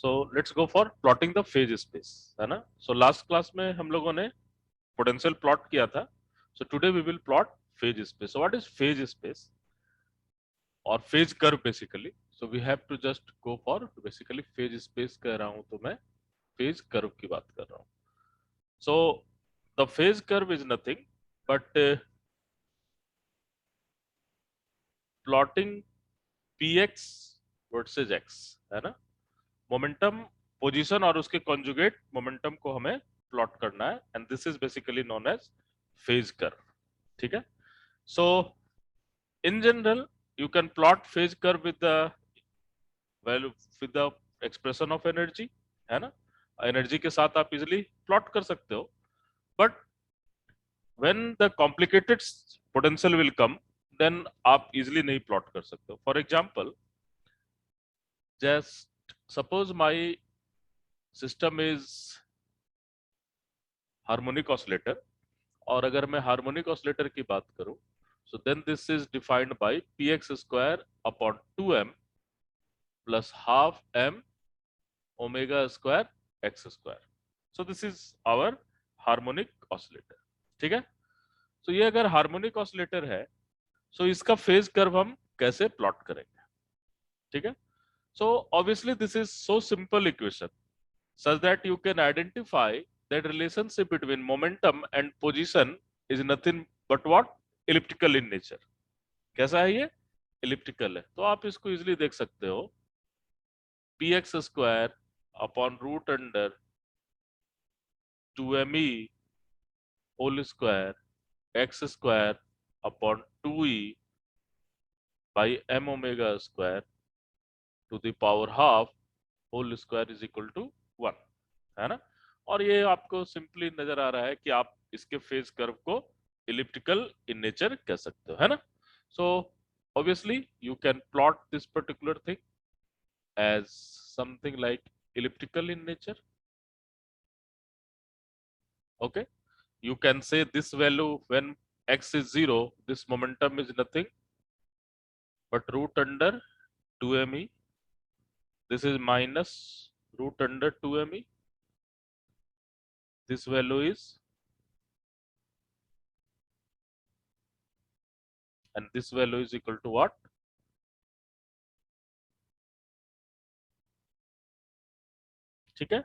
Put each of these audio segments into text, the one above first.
So let's go for plotting the phase space, है ना। So last class में हम लोगों ने पोटेंशियल प्लॉट किया था। So today we will plot phase space. So what is phase space और phase curve basically? So we have to just go for basically phase space कह रहा हूं तो मैं फेज कर्व की बात कर रहा हूं। So the phase curve is nothing but plotting P x versus x, है ना। मोमेंटम पोजीशन और उसके कॉन्जुगेट मोमेंटम को हमें प्लॉट करना है and this is basically known as phase curve. ठीक है। So in general you can plot phase curve with the value with the expression of energy, है ना। एनर्जी के साथ आप इजिली प्लॉट कर सकते हो, but when the complicated potential will come then आप इजिली नहीं प्लॉट कर सकते हो। For example, just suppose my system is harmonic oscillator, और अगर मैं हार्मोनिक ऑसिलेटर की बात करूं so then this is defined by p x square upon 2m plus half m omega square x square. So this is our harmonic oscillator. ठीक है। सो ये अगर हार्मोनिक ऑसिलेटर है सो इसका फेज कर्व हम कैसे प्लॉट करेंगे? ठीक है। So obviously this is so simple equation such that you can identify that relationship between momentum and position is nothing but what? Elliptical in nature. कैसा है ये? Elliptical है। तो आप इसको इजिली देख सकते हो p x square upon root under 2me whole square x square upon 2e by m omega square to the power half whole square is equal to 1, है ना। और ये आपको सिंपली नजर आ रहा है कि आप इसके फेज कर्व को इलिप्टिकल इन नेचर कह सकते हो, है ना। So obviously you can plot this particular thing as something like elliptical in nature. Okay, you can say this value when x is 0, this momentum is nothing but root under 2me. This is minus root under 2me. This value is, and this value is equal to what? ठीक है।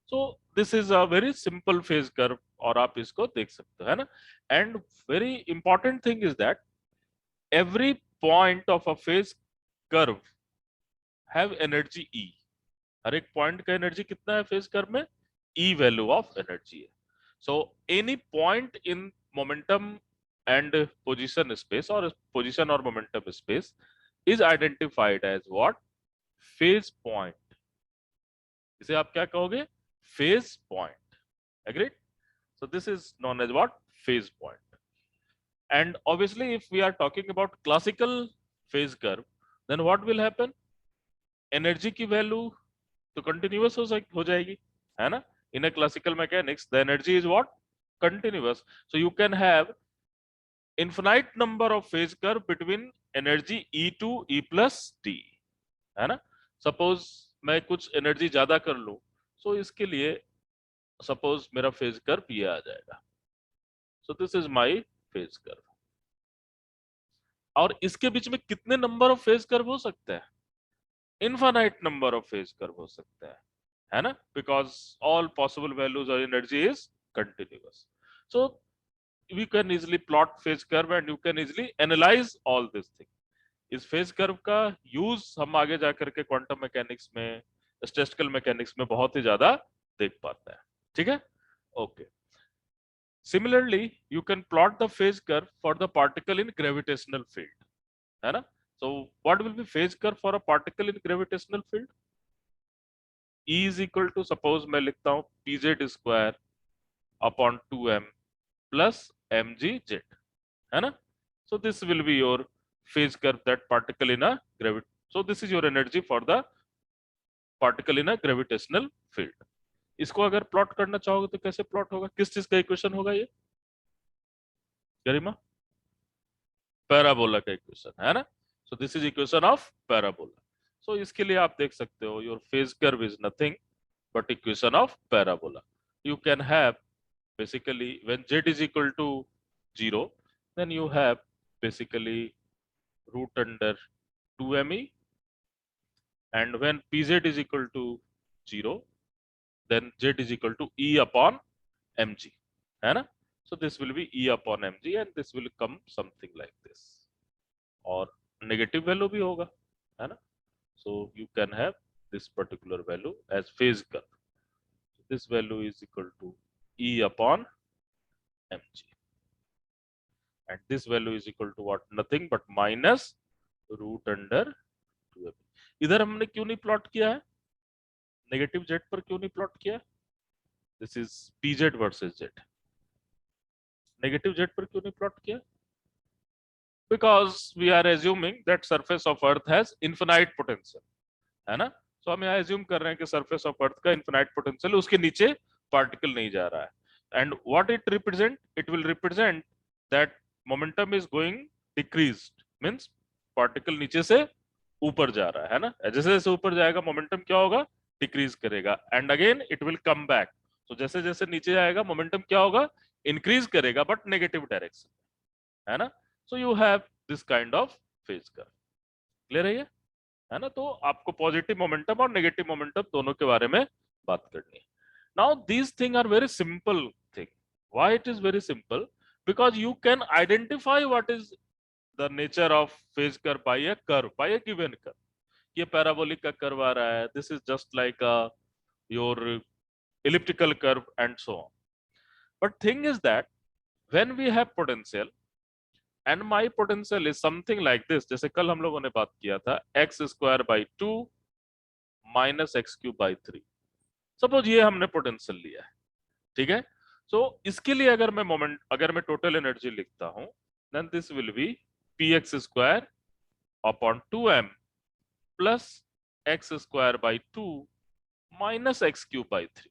So this is a very simple phase curve और आप इसको देख सकते हो, है ना। And very important thing is that every point of a phase curve have energy E. हर एक पॉइंट का एनर्जी कितना है फेज कर्व में? ई वैल्यू ऑफ एनर्जी है। So any point in momentum and position space और पोजीशन और momentum space is identified as what? Phase point. इसे आप क्या कहोगे? Phase point. Agreed? So this is known as what? Phase point. And obviously, if we are talking about classical phase curve, then what will happen? Energy की value तो continuous हो जाएगी, है ना? In a classical mechanics, the energy is what? Continuous. So you can have infinite number of phase curve between energy E to E plus T, है ना? Suppose मैं कुछ energy ज्यादा कर लूं, so इसके लिए suppose मेरा phase curve ये आ जाएगा। So this is my phase curve. और इसके बीच में कितने नंबर ऑफ फेज कर्व हो सकते हैं? Infinite number of phase curve हो सकते हैं, है ना, because all possible values of energy is continuous. So we can easily plot phase curve and you can easily analyse all this thing. इस phase curve का यूज हम आगे जाकर के क्वांटम मैकेनिक्स में, स्टैटिस्टिकल मैकेनिक्स में बहुत ही ज्यादा देख पाते हैं। ठीक है। Okay. Similarly, you can plot the phase curve for the particle in gravitational field, है ना। So what will be phase curve for a particle in gravitational field? E is equal to, suppose मैं लिखता हूँ pz square upon 2m plus mgz, है ना। So this will be your phase curve that particle in a gravity. So this is your energy for the particle in a gravitational field. इसको अगर plot करना चाहोगे तो कैसे plot होगा? किस चीज का इक्वेशन होगा ये गरिमा? पैराबोला का इक्वेशन, है ना। So this is equation of parabola. So इसके लिए आप देख सकते हो your phase curve is nothing but equation of parabola. You can have basically when z is equal to 0, then you have basically root under 2me, and when pz is equal to 0, then z is equal to e upon mg, है ना? So this will be e upon mg and this will come something like this. और negative value भी होगा, है ना? So you can have this particular value as phase curve. This value is equal to e upon mg, and this value is equal to what? Nothing but minus root under 2ab. इधर हमने क्यों नहीं plot किया है? Negative z पर क्यों नहीं plot किया? This is pz versus z. Negative z पर क्यों नहीं प्लॉट किया? Because we are assuming that surface of earth has infinite potential, है ना? सो हम यहाँ एज्यूम कर रहे हैं कि सरफेस ऑफ अर्थ का इन्फिनाइट पोटेंशियल, उसके नीचे पार्टिकल नहीं जा रहा है. And what it represent? It will represent that momentum is going decreased, means particle नीचे से ऊपर जा रहा है ना? जैसे जैसे ऊपर जाएगा मोमेंटम क्या होगा? डिक्रीज करेगा, and again it will come back. तो जैसे जैसे नीचे जाएगा मोमेंटम क्या होगा? इंक्रीज करेगा, बट नेगेटिव डायरेक्शन, है ना? So you have this kind of phase curve. Clear है ना? तो आपको पॉजिटिव मोमेंटम और नेगेटिव मोमेंटम दोनों के बारे में बात करनी है. Now these thing are very simple thing. Why it is very simple? Because you can identify what is the nature of phase curve by a curve, by a given curve. ये parabolic का curve आ रहा है, this is just like your elliptical curve and so on. But thing is that when we have potential and my potential is something like this, जैसे कल हम लोगों ने बात किया था x square by 2 minus x cube by 3. Suppose ये हमने पोटेंशियल लिया है, ठीक है? सो इसके लिए अगर मैं टोटल एनर्जी लिखता हूं, then this will be px square upon 2m plus x square by 2 minus x cube by 3.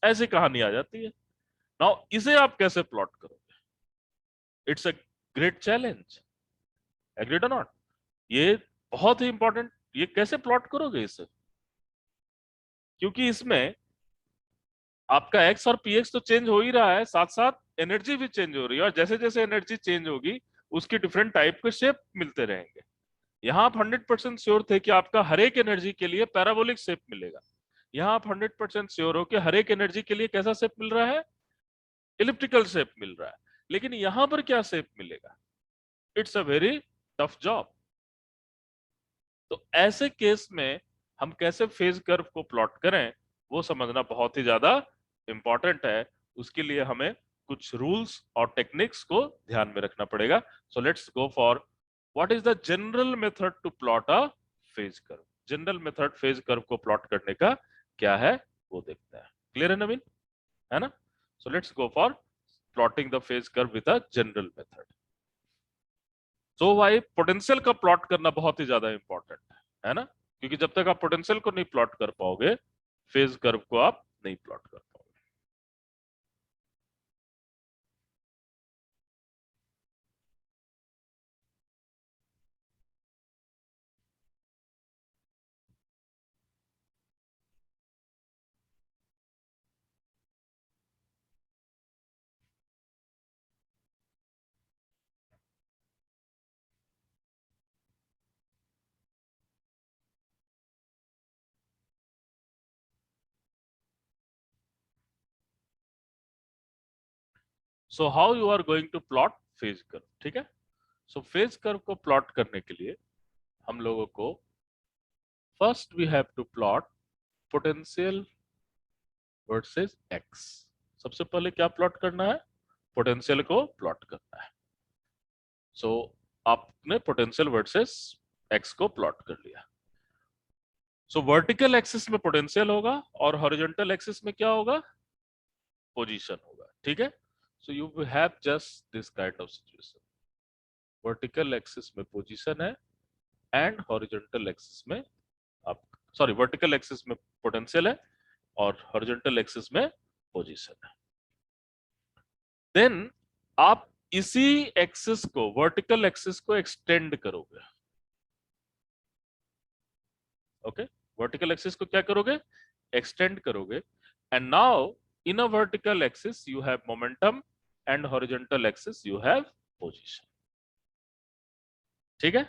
ऐसी कहानी आ जाती है. नाउ इसे आप कैसे प्लॉट करोगे? It's a great challenge, agreed और नॉट? ये बहुत ही इंपॉर्टेंट. ये कैसे प्लॉट करोगे इसे? क्योंकि इसमें आपका x और px तो चेंज हो ही रहा है, साथ साथ एनर्जी भी चेंज हो रही है, और जैसे जैसे एनर्जी चेंज होगी उसकी डिफरेंट टाइप के शेप मिलते रहेंगे. यहाँ आप 100% श्योर थे कि आपका हर एक एनर्जी के लिए पैराबोलिक शेप मिलेगा. यहाँ आप 100% श्योर हो कि हर एक एनर्जी के लिए कैसा शेप मिल रहा है? इलिप्टिकल शेप मिल रहा है. लेकिन यहां पर क्या शेप मिलेगा? It's a very tough job. तो ऐसे केस में हम कैसे फेज कर्व को प्लॉट करें, वो समझना बहुत ही ज्यादा इंपॉर्टेंट है. उसके लिए हमें कुछ रूल्स और टेक्निक्स को ध्यान में रखना पड़ेगा. So let's go for what is the general method to plot a phase curve. General method phase curve को प्लॉट करने का क्या है वो देखते हैं. क्लियर है नवीन? है ना? So let's go for plotting the phase curve with a general method. So भाई पोटेंशियल का प्लॉट करना बहुत ही ज्यादा इंपॉर्टेंट है ना? क्योंकि जब तक आप पोटेंशियल को नहीं प्लॉट कर पाओगे, फेज कर्व को आप नहीं प्लॉट कर पाओगे. So how you are going to plot phase curve? ठीक है. सो फेज कर्व को प्लॉट करने के लिए हम लोगों को first we have to plot potential versus x. सबसे पहले क्या प्लॉट करना है? पोटेंशियल को प्लॉट करना है. सो आपने पोटेंशियल वर्सेस एक्स को प्लॉट कर लिया. सो वर्टिकल एक्सिस में पोटेंशियल होगा और हॉरिजॉन्टल एक्सिस में क्या होगा? पोजीशन होगा. ठीक है. सो you have just this kind of situation. Vertical axis में पोजीशन है एंड हॉरिजॉन्टल एक्सिस में आप सॉरी वर्टिकल एक्सिस में पोटेंशियल है और हॉरिजॉन्टल एक्सिस में पोजीशन है. देन आप इसी एक्सिस को, वर्टिकल एक्सिस को एक्सटेंड करोगे. ओके, वर्टिकल एक्सिस को क्या करोगे, एक्सटेंड करोगे, and now in a vertical axis you have momentum and horizontal axis you have position. ठीक है,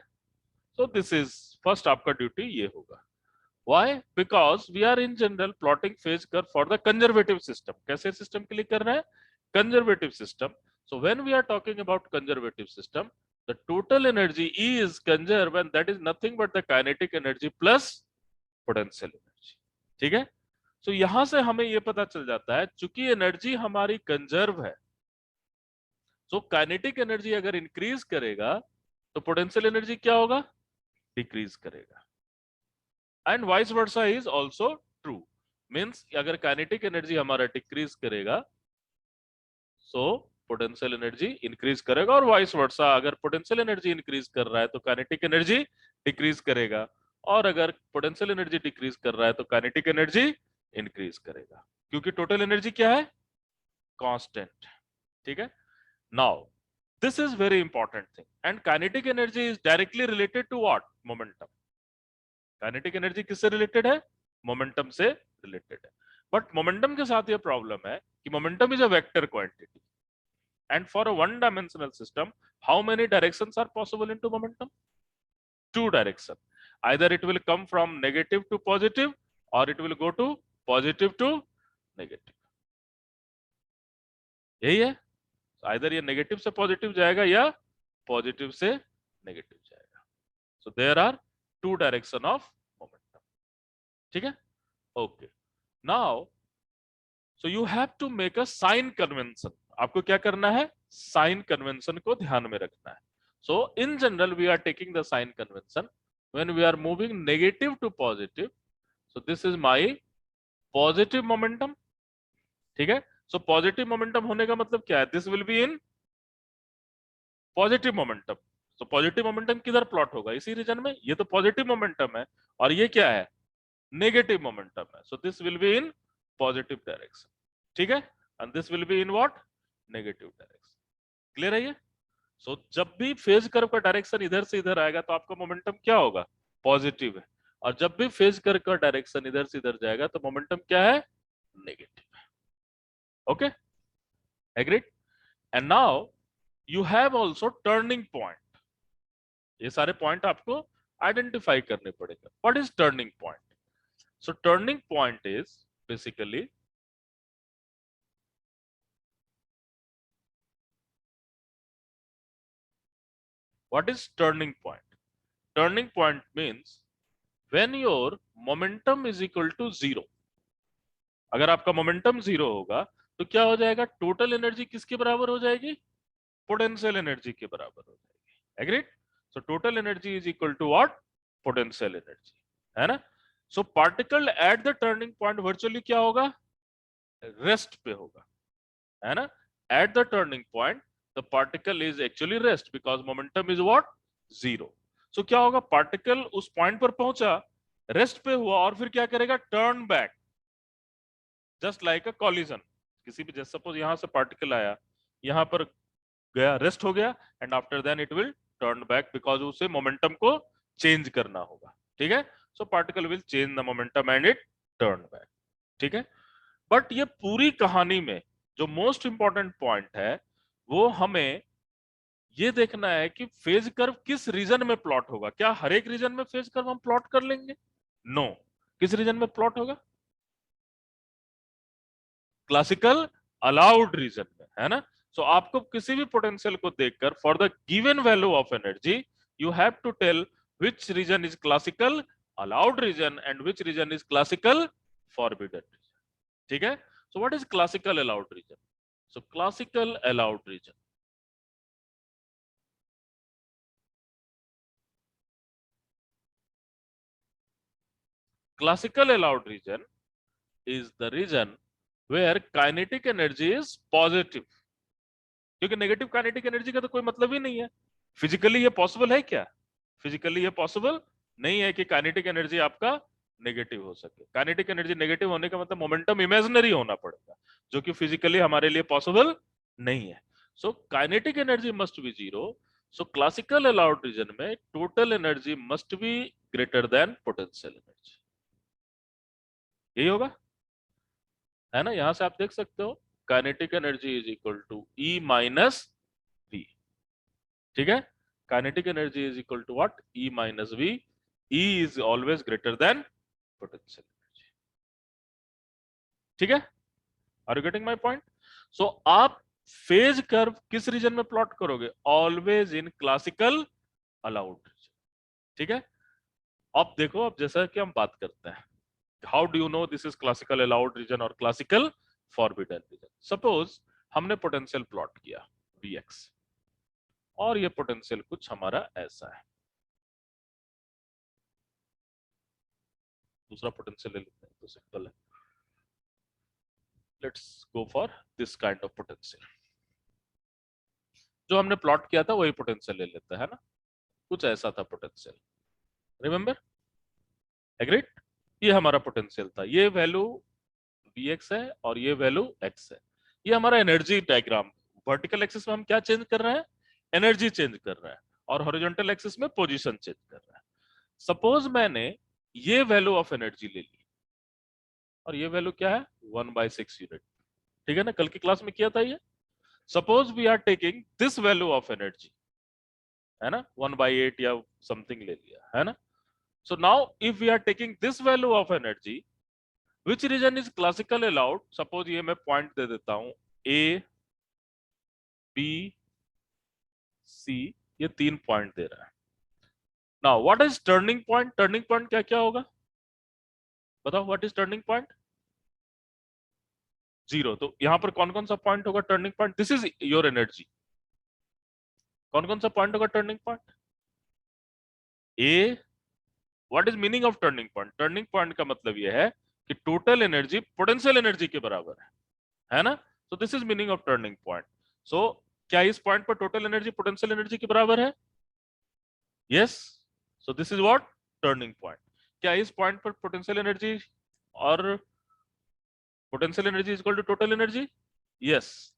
सो दिस इज फर्स्ट आपका ड्यूटी ये होगा। Why? Because we are in general plotting phase curve for the conservative system. कैसे system के लिए कर रहे हैं, conservative system. So when we are talking about conservative system, the total energy E is conserved and that is nothing but the kinetic energy plus potential energy. ठीक है, so यहां से हमें ये पता चल जाता है चूंकि एनर्जी हमारी कंजर्व है, so काइनेटिक एनर्जी अगर इंक्रीज करेगा तो पोटेंशियल एनर्जी क्या होगा, डिक्रीज करेगा, and vice versa is also true. Means अगर काइनेटिक एनर्जी हमारा डिक्रीज करेगा सो पोटेंशियल एनर्जी इंक्रीज करेगा, और वाइस वर्सा अगर पोटेंशियल एनर्जी इंक्रीज कर रहा है तो काइनेटिक एनर्जी डिक्रीज करेगा, और अगर पोटेंशियल एनर्जी डिक्रीज कर रहा है तो काइनेटिक एनर्जी इंक्रीज करेगा, क्योंकि टोटल एनर्जी क्या है, कांस्टेंट। ठीक है, now this is very important thing, and kinetic energy is directly related to what, momentum. Kinetic energy किससे रिलेटेड है, मोमेंटम से रिलेटेड है, बट मोमेंटम के साथ ये प्रॉब्लम है कि momentum is a vector quantity, and for a one dimensional system how many directions are possible into momentum, two direction, either it will come from negative to positive और it will go to positive to negative, यही है, either ये negative से positive जाएगा या positive से negative जाएगा, so there are two direction of momentum. ठीक है, okay, now so you have to make a sign convention, आपको क्या करना है, साइन कन्वेंशन को ध्यान में रखना है। So in general we are taking the sign convention when we are moving negative to positive, so this is my positive momentum. ठीक है, सो पॉजिटिव मोमेंटम होने का मतलब क्या है, this will be in positive momentum, तो positive momentum किधर plot होगा, इसी रीजन में, ये तो पॉजिटिव मोमेंटम है और ये क्या है, नेगेटिव मोमेंटम है, so this will be in positive direction. ठीक है, and this will be in what, negative direction. Clear है ये, सो जब भी फेज कर्व का डायरेक्शन इधर से इधर आएगा तो आपका मोमेंटम क्या होगा, पॉजिटिव है, और जब भी फेज कर्व का डायरेक्शन इधर से इधर जाएगा तो मोमेंटम क्या है, नेगेटिव है। Okay, agreed, and now you have also turning point, ये सारे पॉइंट आपको आइडेंटिफाई करने पड़ेगा। What is turning point, so turning point is basically what is turning point, turning point means when your momentum is equal to zero, अगर आपका momentum zero होगा तो क्या हो जाएगा, टोटल एनर्जी किसके बराबर हो जाएगी, पोटेंशियल एनर्जी के बराबर हो जाएगी। Agreed, so total energy is equal to what, potential energy, है ना। So particle at the turning point virtually क्या होगा, रेस्ट पे होगा, है ना, at the turning point the particle is actually rest because momentum is what, zero. So क्या होगा, पार्टिकल उस पॉइंट पर पहुंचा, रेस्ट पे हुआ, और फिर क्या करेगा, टर्न बैक, जस्ट लाइक अ कॉलिजन, किसी भी, जैसे सपोज यहां से पार्टिकल आया, यहां पर गया, रेस्ट हो गया, and after then it will turn back because उसे मोमेंटम को चेंज करना होगा। ठीक है, so particle will change the momentum and it turn back. ठीक है, बट ये पूरी कहानी में जो मोस्ट इंपॉर्टेंट पॉइंट है वो हमें ये देखना है कि फेज कर्व किस रीजन में प्लॉट होगा। क्या हर एक रीजन में फेज कर्व हम प्लॉट कर लेंगे, नो, किस रीजन में प्लॉट होगा, क्लासिकल अलाउड रीजन में, है ना। सो आपको किसी भी पोटेंशियल को देखकर for the given value of energy you have to tell which region is classical allowed region and which region is classical forbidden region. ठीक है, so what is classical allowed region, so classical allowed region, classical allowed region is the region where kinetic energy is positive, क्योंकि negative kinetic energy का तो कोई मतलब ही नहीं है। Physically ये पॉसिबल है क्या, फिजिकली ये पॉसिबल नहीं है कि काइनेटिक एनर्जी आपका नेगेटिव हो सके। काइनेटिक एनर्जी नेगेटिव होने का मतलब मोमेंटम इमेजिनरी होना पड़ेगा, जो कि फिजिकली हमारे लिए पॉसिबल नहीं है। So kinetic energy must be zero, so classical allowed region में total energy must be greater than potential energy, यही होगा, है ना। यहां से आप देख सकते हो kinetic energy is equal to E minus V, ठीक है। Kinetic energy is equal to what, E minus V, E is always greater than potential energy, ठीक है। Are you getting my point? So आप फेज कर्व किस region में plot करोगे, always in classical allowed region, ठीक है। अब देखो, अब जैसा कि हम बात करते हैं, how do you know this is classical allowed reason और क्लासिकल फॉरबिडन रीजन। सपोज हमने पोटेंशियल प्लॉट किया Vx, और ये पोटेंशियल कुछ हमारा ऐसा है, दूसरा पोटेंशियल ले लेते हैं तो सिंपल है, let's go for this kind of potential. जो हमने प्लॉट किया था वही पोटेंशियल ले लेते हैं, है ना। कुछ ऐसा था पोटेंशियल, रिमेंबर, एग्रीड। ये हमारा पोटेंशियल था, ये वैल्यू Vx है और ये वैल्यू x है। ये हमारा एनर्जी डायग्राम, वर्टिकल एक्सिस में हम क्या चेंज कर रहे हैं, एनर्जी चेंज कर रहे हैं, और हॉरिजॉन्टल एक्सिस में पोजीशन चेंज कर रहे हैं। सपोज मैंने ये वैल्यू ऑफ एनर्जी ले ली, और ये वैल्यू क्या है, 1/6 यूनिट, ठीक है ना, कल की क्लास में किया था ये। Suppose we are taking this value of energy, है ना, 1/8 या समथिंग ले लिया, है ना। So now if we are taking this value of energy, which region is classical allowed. Suppose ये मैं पॉइंट दे देता हूं, ए बी सी, ये 3 पॉइंट दे रहा है। Now what is turning point, turning point क्या क्या होगा, बताओ, व्हाट इज टर्निंग पॉइंट, 0। तो यहां पर कौन कौन सा पॉइंट होगा turning point, this is your energy, कौन कौन सा पॉइंट होगा turning point, A. What is meaning of turning point, turning point का मतलब यह है कि टोटल एनर्जी पोटेंशियल एनर्जी के बराबर है ना। So this is meaning of turning point. So क्या इस पॉइंट पर टोटल एनर्जी पोटेंशियल एनर्जी के बराबर है, yes. So this is what, turning point. क्या इस पॉइंट पर पोटेंशियल एनर्जी और potential energy is equal to total energy, yes.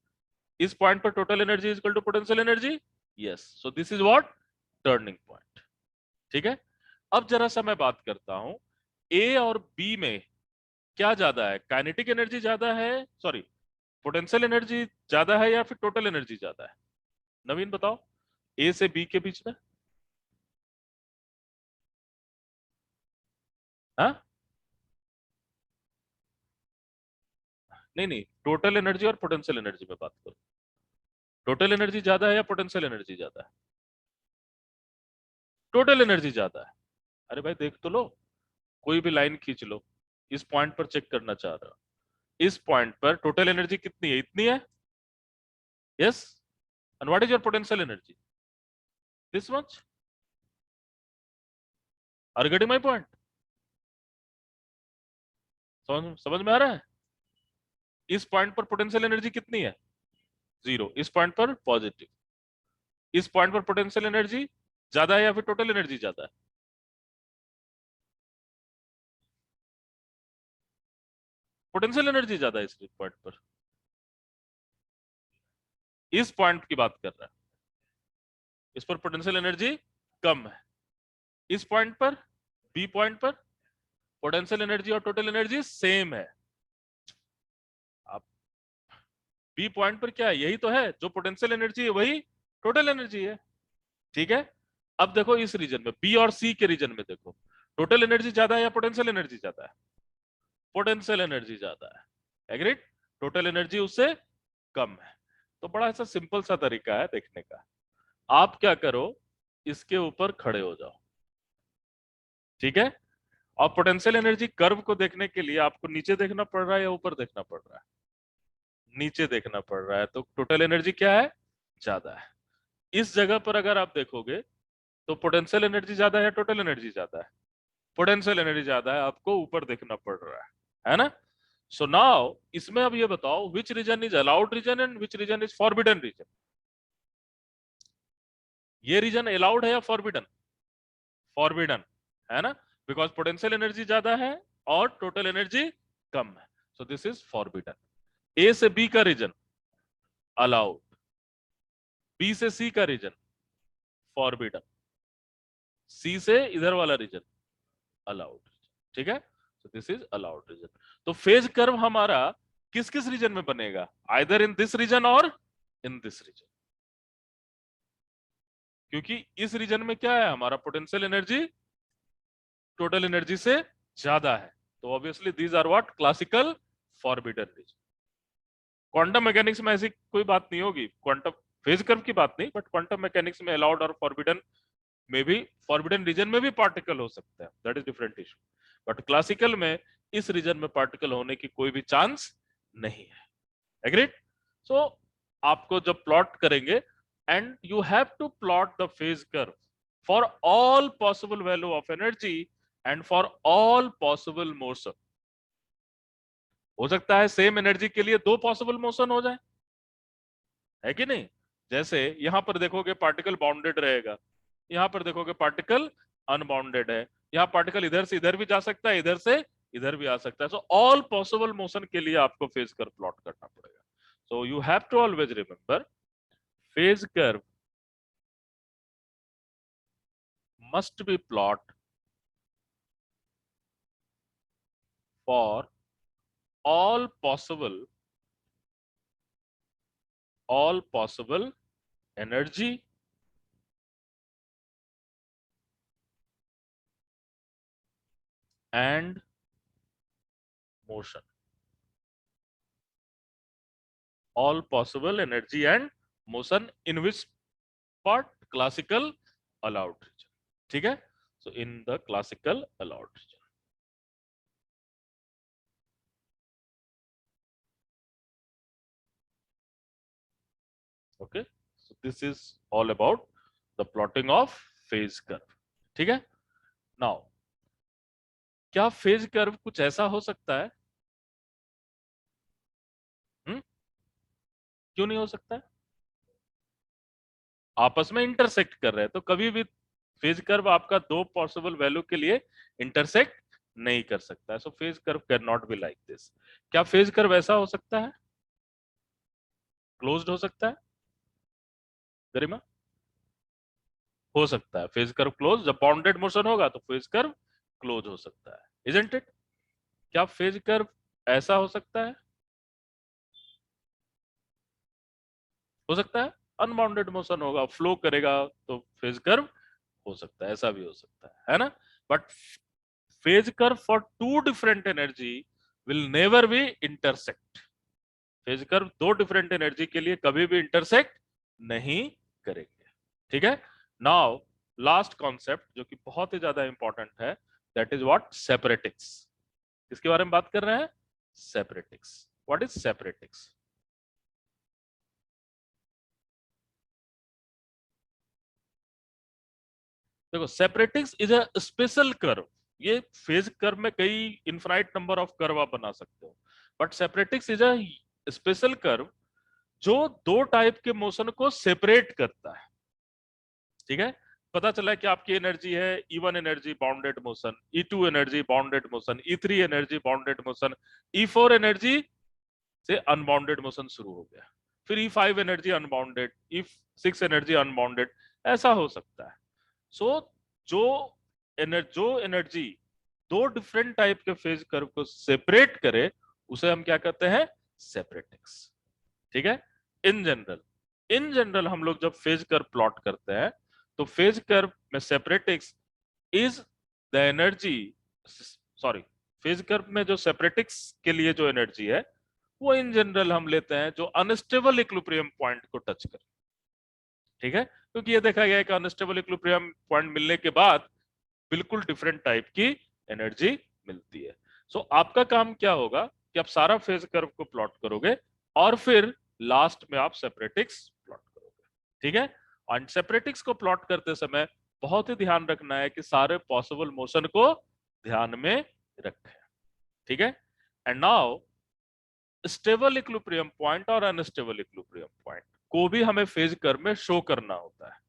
इस पॉइंट पर total energy is equal to potential energy, yes. So this is what, turning point, ठीक है। अब जरा सा मैं बात करता हूं, ए और बी में क्या ज्यादा है, काइनेटिक एनर्जी ज्यादा है, सॉरी पोटेंशियल एनर्जी ज्यादा है, या फिर टोटल एनर्जी ज्यादा है, नवीन बताओ, ए से बी के बीच में, हाँ, नहीं नहीं, टोटल एनर्जी और पोटेंशियल एनर्जी में बात करो, टोटल एनर्जी ज्यादा है या पोटेंशियल एनर्जी ज्यादा है, टोटल एनर्जी ज्यादा है। अरे भाई देख तो लो, कोई भी लाइन खींच लो, इस पॉइंट पर चेक करना चाह रहा हो, इस पॉइंट पर टोटल एनर्जी कितनी है, इतनी है, yes. And what is your potential energy, this much. Are getting my point, समझ में आ रहा है। इस पॉइंट पर पोटेंशियल एनर्जी कितनी है, 0। इस पॉइंट पर पॉजिटिव, इस पॉइंट पर पोटेंशियल एनर्जी ज्यादा है या फिर टोटल एनर्जी ज्यादा है, पोटेंशियल एनर्जी ज्यादा है इस पॉइंट पर, इस पॉइंट की बात कर रहा है, इस पर पोटेंशियल एनर्जी कम है, इस पॉइंट पर, बी पॉइंट पर पोटेंशियल एनर्जी और टोटल एनर्जी सेम है। आप बी पॉइंट पर क्या है, यही तो है, जो पोटेंशियल एनर्जी है वही टोटल एनर्जी है, ठीक है। अब देखो इस रीजन में, बी और सी के रीजन में देखो, टोटल एनर्जी ज्यादा है या पोटेंशियल एनर्जी ज्यादा है, पोटेंशियल एनर्जी ज्यादा है, एग्रीड। टोटल एनर्जी उससे कम है। तो बड़ा ऐसा सिंपल सा तरीका है देखने का, आप क्या करो, इसके ऊपर खड़े हो जाओ, ठीक है। और पोटेंशियल एनर्जी कर्व को देखने के लिए आपको नीचे देखना पड़ रहा है या ऊपर देखना पड़ रहा है, नीचे देखना पड़ रहा है, तो टोटल एनर्जी क्या है, ज्यादा है। इस जगह पर अगर आप देखोगे तो पोटेंशियल एनर्जी ज्यादा है, टोटल एनर्जी ज्यादा है, पोटेंशियल एनर्जी ज्यादा है, आपको ऊपर देखना पड़ रहा है ना। सो नाउ इसमें अब ये बताओ, which region is allowed region and which region is forbidden region. ये रीजन अलाउड है या फॉरबिडन, फॉरबिडन, है ना, बिकॉज पोटेंशियल एनर्जी ज्यादा है और टोटल एनर्जी कम है, सो दिस इज फॉरबिडन। ए से बी का रीजन अलाउड, बी से सी का रीजन फॉरबिडन, सी से इधर वाला रीजन अलाउड, ठीक है। So this is allowed reason. तो फेज कर्व हमारा किस किस रीजन में बनेगा, आइदर इन दिस रीजन और इन दिस रीजन, क्योंकि इस रीजन में क्या है, हमारा पोटेंशियल एनर्जी टोटल एनर्जी से ज्यादा है, तो obviously these are what, classical forbidden region. Quantum mechanics में ऐसी कोई बात नहीं होगी, क्वांटम फेज कर्व की बात नहीं, बट क्वांटम मैकेनिक्स में अलाउड और फॉरबिडन में भी, फॉरबिडन रीजन में भी पार्टिकल हो सकता है, that is different issue. But classical में इस रीजन में पार्टिकल होने की कोई भी चांस नहीं है। एग्रीड? सो आपको जब प्लॉट करेंगे, and you have to plot the phase curve for all possible value of energy and for all possible motion. हो सकता है सेम एनर्जी के लिए दो पॉसिबल मोशन हो जाए, है कि नहीं? जैसे यहां पर देखोगे पार्टिकल बाउंडेड रहेगा, यहां पर देखोगे पार्टिकल अनबाउंडेड है, यहाँ पार्टिकल इधर से इधर भी जा सकता है, इधर से इधर भी आ सकता है। सो ऑल पॉसिबल मोशन के लिए आपको फेज कर्व प्लॉट करना पड़ेगा। So you have to always remember, phase curve must be plot for all possible energy and motion, all possible energy and motion in which part, classical allowed region, ठीक है। so in the classical allowed region, okay, so this is all about the plotting of phase curve, ठीक है। now क्या phase curve कुछ ऐसा हो सकता है, क्यों नहीं हो सकता है? आपस में इंटरसेक्ट कर रहे हैं, तो कभी भी फेज कर्व आपका दो पॉसिबल वैल्यू के लिए इंटरसेक्ट नहीं कर सकता है। So phase curve can not be like this. क्या फेज कर्व ऐसा हो सकता है, क्लोज्ड हो सकता है? गरिमा, हो सकता है फेज कर्व क्लोज, जब बाउंडेड मोशन होगा तो फेज कर्व क्लोज हो सकता है, इजंट इट? क्या फेज कर्व ऐसा हो सकता है? हो सकता है। अनबाउंडेड मोशन होगा, फ्लो करेगा, तो फेज कर्व हो सकता है, ऐसा भी हो सकता है ना? But phase curve for two different energy will never be intersect. Phase curve दो डिफरेंट एनर्जी के लिए कभी भी इंटरसेक्ट नहीं करेंगे, ठीक है। नाउ लास्ट कॉन्सेप्ट जो कि बहुत ही ज्यादा इंपॉर्टेंट है, दैट इज व्हाट, सेपरेटिक्स। किसके बारे में बात कर रहे हैं? सेपरेटिक्स। What is separatrix? देखो, separatrix is a special curve. ये फेज कर्व में कई इनफाइनाइट नंबर ऑफ कर्व आप बना सकते हो, but separatrix is a special curve जो दो टाइप के मोशन को सेपरेट करता है, ठीक है। पता चला कि आपकी एनर्जी है E1 energy bounded motion, E2 energy bounded motion, E3 energy bounded motion, E4 energy से अनबाउंडेड मोशन शुरू हो गया, फिर E5 energy unbounded, E6 energy unbounded, ऐसा हो सकता है। सो जो एनर्जी दो डिफरेंट टाइप के फेज कर्व को सेपरेट करे, उसे हम क्या कहते हैं? सेपरेटिक्स, ठीक है। इन जनरल हम लोग जब फेज कर्व प्लॉट करते हैं, तो फेज कर्व में separatrix is the energy, sorry, phase curve में जो सेपरेटिक्स के लिए जो एनर्जी है, वो इन जनरल हम लेते हैं जो अनस्टेबल इक्विलिब्रियम पॉइंट को टच करे, ठीक है। क्योंकि ये देखा गया है कि अनस्टेबल इक्विलिब्रियम पॉइंट मिलने के बाद बिल्कुल डिफरेंट टाइप की एनर्जी मिलती है। सो आपका काम क्या होगा कि आप सारा फेज कर्व को प्लॉट करोगे और फिर लास्ट में आप सेपरेटिक्स प्लॉट करोगे, ठीक है। और सेपरेटिक्स को प्लॉट करते समय बहुत ही ध्यान रखना है कि सारे पॉसिबल मोशन को ध्यान में रखें, ठीक है। And now stable equilibrium point और अनस्टेबल इक्विलिब्रियम पॉइंट को भी हमें फेज कर्व में शो करना होता है,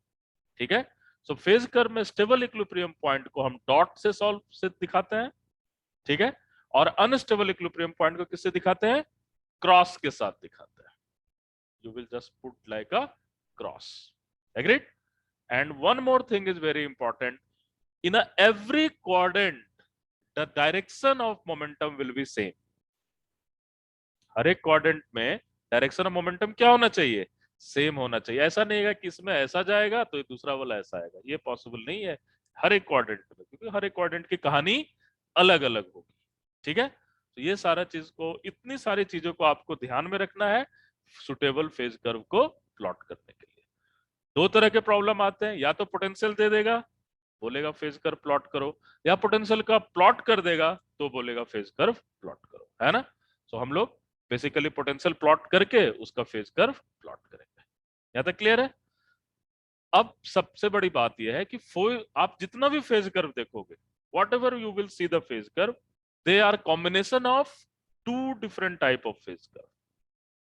ठीक है। सो फेज कर्व में स्टेबल इक्विलिब्रियम पॉइंट को हम डॉट से सॉल्व से दिखाते हैं, ठीक है। और अनस्टेबल इक्विलिब्रियम पॉइंट को किससे दिखाते हैं? क्रॉस के साथ दिखाते हैं। You will just put like a cross, agreed? And one more thing is very important. In every quadrant, the direction of momentum will be same. हर एक क्वाड्रेंट में डायरेक्शन ऑफ मोमेंटम क्या होना चाहिए? सेम होना चाहिए। ऐसा नहीं है कि इसमें ऐसा जाएगा तो दूसरा वाला ऐसा आएगा, ये पॉसिबल नहीं है हर एक क्वाड्रेंट में, क्योंकि हर एक क्वाड्रेंट की कहानी अलग अलग होगी। ठीक है, तो ये सारा चीज को, इतनी सारी चीजों को आपको ध्यान में रखना है सुटेबल फेज कर्व को प्लॉट करने के लिए। दो तरह के प्रॉब्लम आते हैं, या तो पोटेंशियल दे देगा, बोलेगा फेज कर्व प्लॉट करो, या पोटेंशियल का प्लॉट कर देगा तो बोलेगा फेज कर्व प्लॉट करो, है ना। तो हम लोग बेसिकली पोटेंशियल प्लॉट करके उसका फेज कर्व प्लॉट करेंगे। यहां तक क्लियर है? अब सबसे बड़ी बात यह है कि आप जितना भी फेज कर्व देखोगे, whatever you will see the phase curve, they are combination of two different type of phase curve,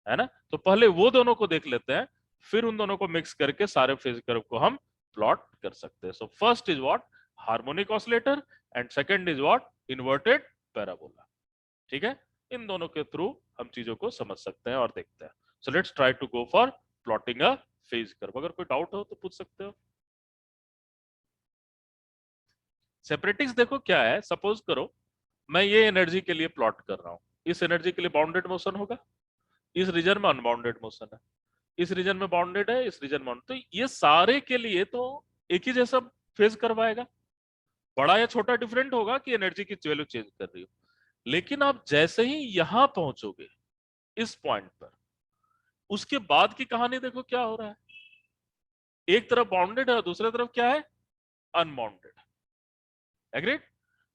है ना। तो पहले वो दोनों को देख लेते हैं, फिर उन दोनों को मिक्स करके सारे फेज कर्व को हम प्लॉट कर सकते हैं। So first is what? Harmonic oscillator, and second is what? Inverted parabola. ठीक है, इन दोनों के थ्रू हम चीजों को समझ सकते हैं और देखते हैं। So let's try to go for plotting a phase curve. अगर कोई डाउट हो तो पूछ सकते हो। सेपरेटिक्स देखो क्या है, सपोज करो मैं ये एनर्जी के लिए प्लॉट कर रहा हूं, इस एनर्जी के लिए बाउंडेड मोशन होगा, इस रीजन में अनबाउंडेड मोशन है, इस रीजन में बाउंडेड है, इस रीजन में, तो ये सारे के लिए तो एक ही जैसा फेज करवाएगा। बड़ा या छोटा डिफरेंट होगा कि एनर्जी की वैल्यू चेंज कर रही हो, लेकिन आप जैसे ही यहां पहुंचोगे इस पॉइंट पर, उसके बाद की कहानी देखो क्या हो रहा है। एक तरफ बाउंडेड है और दूसरी तरफ क्या है? अनबाउंडेड। एग्रीड?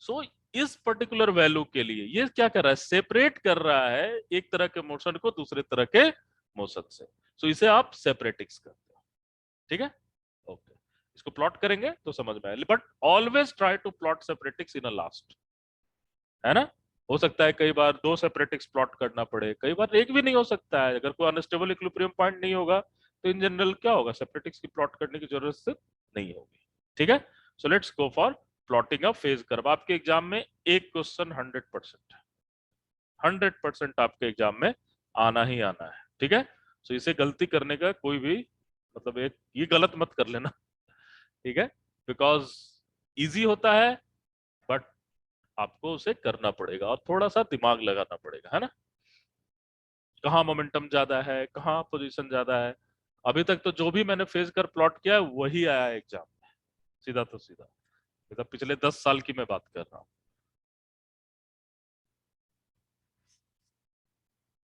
सो इस पर्टिकुलर वैल्यू के लिए ये क्या कर रहा है? सेपरेट कर रहा है एक तरह के मोशन को दूसरे तरह के मोशन से। सो इसे आप सेपरेटिक्स करते हो। ठीक है, ओके। इसको प्लॉट करेंगे तो समझ में आएगा, but always try to plot separatrix in a last, है ना। हो सकता है कई बार दो सेपरेटिक्स प्लॉट करना पड़े, कई बार एक भी नहीं हो सकता है। अगर कोई अनस्टेबल इक्विलिब्रियम पॉइंट नहीं होगा तो इन जनरल क्या होगा? सेपरेटिक्स की प्लॉट करने की जरूरत से नहीं होगी। ठीक है, सो let's go for plotting a phase curve. आपके एग्जाम में एक क्वेश्चन 100%, 100% आपके एग्जाम में आना ही आना है। ठीक है, सो इसे गलती करने का कोई भी मतलब, एक ये गलत मत कर लेना। ठीक है, बिकॉज इजी होता है, बट आपको उसे करना पड़ेगा और थोड़ा सा दिमाग लगाना पड़ेगा, है ना। कहाँ मोमेंटम ज्यादा है, कहाँ पोजीशन ज्यादा है। अभी तक तो जो भी मैंने फेज कर प्लॉट किया है वही आया है एग्जाम में, सीधा तो सीधा। ये तो पिछले 10 साल की मैं बात कर रहा हूँ।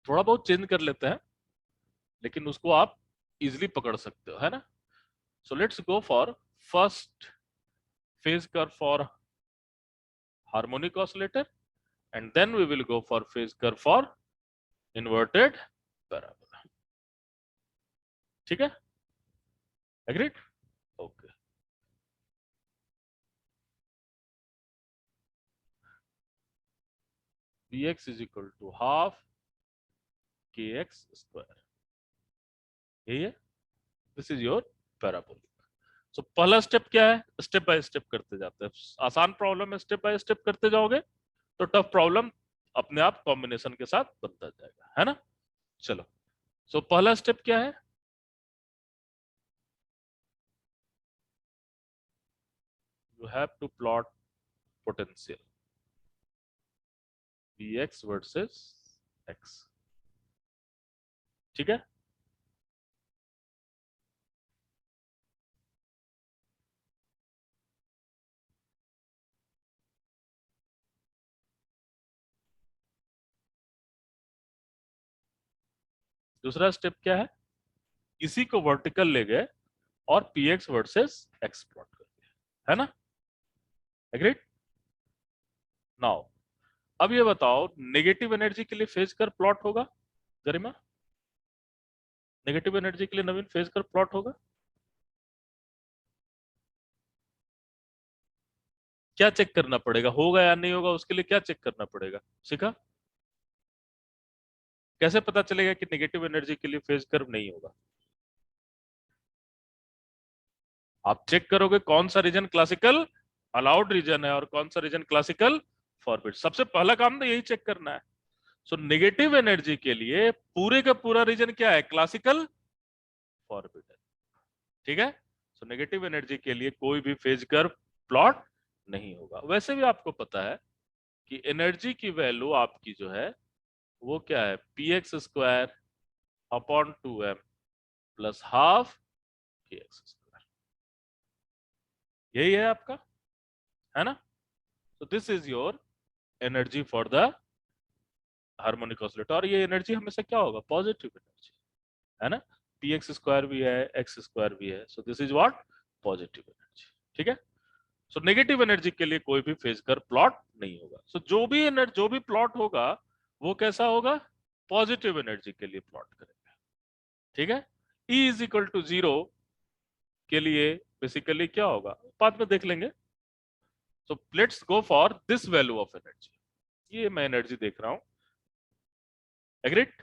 थोड़ा बहुत चेंज कर लेते हैं, लेकिन उसको आप इजिली पकड़ सकते हो, है ना। So let's go for first phase curve for harmonic oscillator, and then we will go for phase curve for inverted parabola. ठीक है, agreed? Okay. Bx is equal to half kx square, यही है। This is your parabolic. So पहला step क्या है? Step by step करते जाते हैं। आसान प्रॉब्लम है, स्टेप बाय स्टेप करते जाओगे तो टफ प्रॉब्लम अपने आप कॉम्बिनेशन के साथ बनता जाएगा, है ना। चलो, सो पहला स्टेप क्या है? You have to plot potential Bx versus x। ठीक है, दूसरा स्टेप क्या है? इसी को वर्टिकल ले गए और px वर्सेस x प्लॉट कर दिया, है ना। एग्रीड? नाउ अब ये बताओ, नेगेटिव एनर्जी के लिए फेज कर प्लॉट होगा गरिमा? नेगेटिव एनर्जी के लिए नवीन फेज कर प्लॉट होगा? क्या चेक करना पड़ेगा, होगा या नहीं होगा? उसके लिए क्या चेक करना पड़ेगा? सीखा? कैसे पता चलेगा कि नेगेटिव एनर्जी के लिए फेज कर्व नहीं होगा? आप चेक करोगे कौन सा रीजन क्लासिकल अलाउड रीजन है और कौन सा रीजन क्लासिकल फॉरबिड। सबसे पहला काम तो यही चेक करना है। सो नेगेटिव एनर्जी के लिए पूरे का पूरा रीजन क्या है? क्लासिकल फॉरबिड है। ठीक है, सो नेगेटिव एनर्जी के लिए कोई भी फेज कर्व प्लॉट नहीं होगा। वैसे भी आपको पता है कि एनर्जी की वैल्यू आपकी जो है वो क्या है, P x square upon 2m plus half के एक्स स्क्वायर, यही है आपका, है ना। तो this is your energy for the harmonic oscillator, और ये एनर्जी हमेशा क्या होगा, पॉजिटिव एनर्जी, है ना। पी एक्स स्क्वायर भी है, एक्स स्क्वायर भी है, so this is what, positive energy. ठीक है। सो नेगेटिव एनर्जी के लिए कोई भी फेज कर्व प्लॉट नहीं होगा। सो जो भी प्लॉट होगा वो कैसा होगा, पॉजिटिव एनर्जी के लिए प्लॉट करेंगे। ठीक है। E इज इक्वल टू 0 के लिए बेसिकली क्या होगा, बाद में देख लेंगे। सो let's go for this value of energy, ये मैं एनर्जी देख रहा हूं, एग्रीड।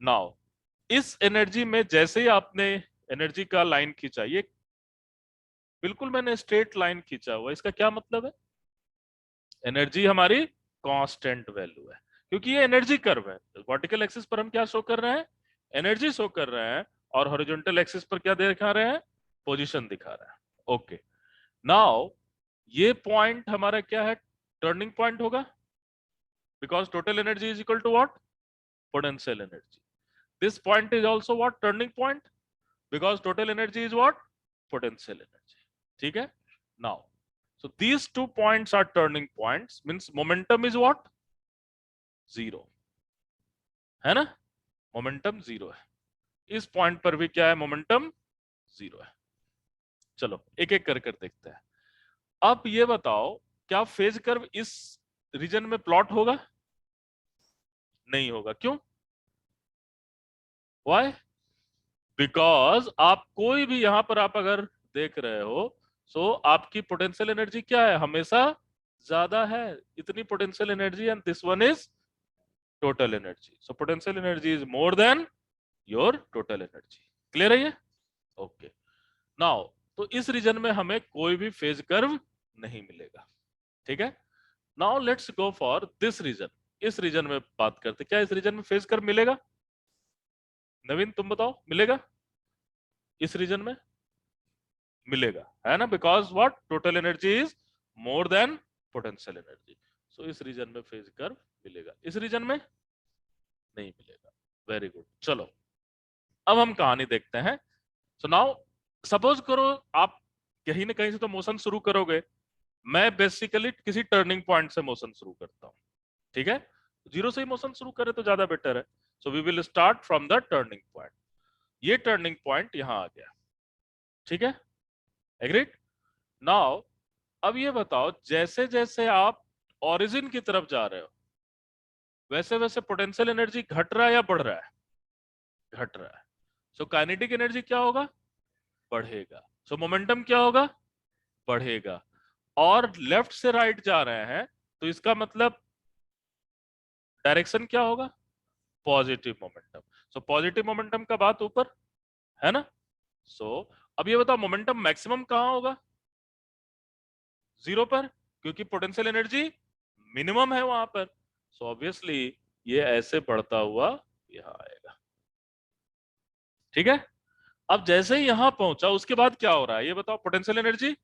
नाउ इस एनर्जी में जैसे ही आपने एनर्जी का लाइन खींचा, ये बिल्कुल मैंने स्ट्रेट लाइन खींचा हुआ, इसका क्या मतलब है, एनर्जी हमारी कांस्टेंट वैल्यू है, क्योंकि ये एनर्जी कर्व है। वर्टिकल एक्सिस पर हम क्या शो कर रहे हैं, एनर्जी शो कर रहे हैं, और हॉरिजॉन्टल एक्सिस पर क्या दिखा रहे हैं, पोजीशन दिखा रहे हैं। ओके, नाउ ये पॉइंट हमारा क्या है, टर्निंग पॉइंट होगा, because total energy is equal to what, potential energy. This point is also what, turning point, because total energy is what, potential energy। ठीक है। now so these 2 points are turning points, means momentum is what, 0, है ना, momentum 0 है। इस point पर भी क्या है, मोमेंटम 0 है। चलो एक एक कर कर देखते हैं। अब ये बताओ, क्या फेज कर्व इस रीजन में प्लॉट होगा, नहीं होगा, क्यों, व्हाई, बिकॉज आप कोई भी यहां पर आप अगर देख रहे हो, सो आपकी पोटेंशियल एनर्जी क्या है, हमेशा ज्यादा है, इतनी potential energy, and this one is total energy. So potential energy is more then your total energy. Clear है ये, ओके। नाउ तो इस रीजन में हमें कोई भी फेज कर्व नहीं मिलेगा। ठीक है। Now let's go for this region, इस रीजन में बात करते, क्या इस रीजन में फेज कर्व मिलेगा, नवीन तुम बताओ, मिलेगा इस रीजन में, मिलेगा, है ना, because what, total energy is more than potential energy. So इस रीजन में फेज कर्व मिलेगा, इस रीजन में नहीं मिलेगा। Very good. चलो अब हम कहानी देखते हैं। सो नाउ सपोज करो आप कहीं ना कहीं से तो मोशन शुरू करोगे, मैं बेसिकली किसी टर्निंग पॉइंट से मोशन शुरू करता हूं। ठीक है, जीरो से ही मोशन शुरू करें तो ज्यादा बेटर है। So we will start from the turning point, ये टर्निंग पॉइंट यहां आ गया। ठीक है, एग्रीड। नाउ अब ये बताओ, जैसे जैसे आप ओरिजिन की तरफ जा रहे हो, वैसे वैसे पोटेंशियल एनर्जी घट रहा है या बढ़ रहा है, घट रहा है। सो काइनेटिक एनर्जी क्या होगा, बढ़ेगा। सो मोमेंटम क्या होगा, बढ़ेगा। और लेफ्ट से राइट जा रहे हैं तो इसका मतलब डायरेक्शन क्या होगा, positive momentum. So positive momentum का बात ऊपर, है ना। सो अब ये बताओ, मोमेंटम मैक्सिमम कहां होगा, 0 पर, क्योंकि पोटेंशियल एनर्जी मिनिमम है वहां पर। सो ऑब्वियसली ये ऐसे बढ़ता हुआ यहां आएगा। ठीक है। अब जैसे ही यहां पहुंचा, उसके बाद क्या हो रहा है ये बताओ, पोटेंशियल एनर्जी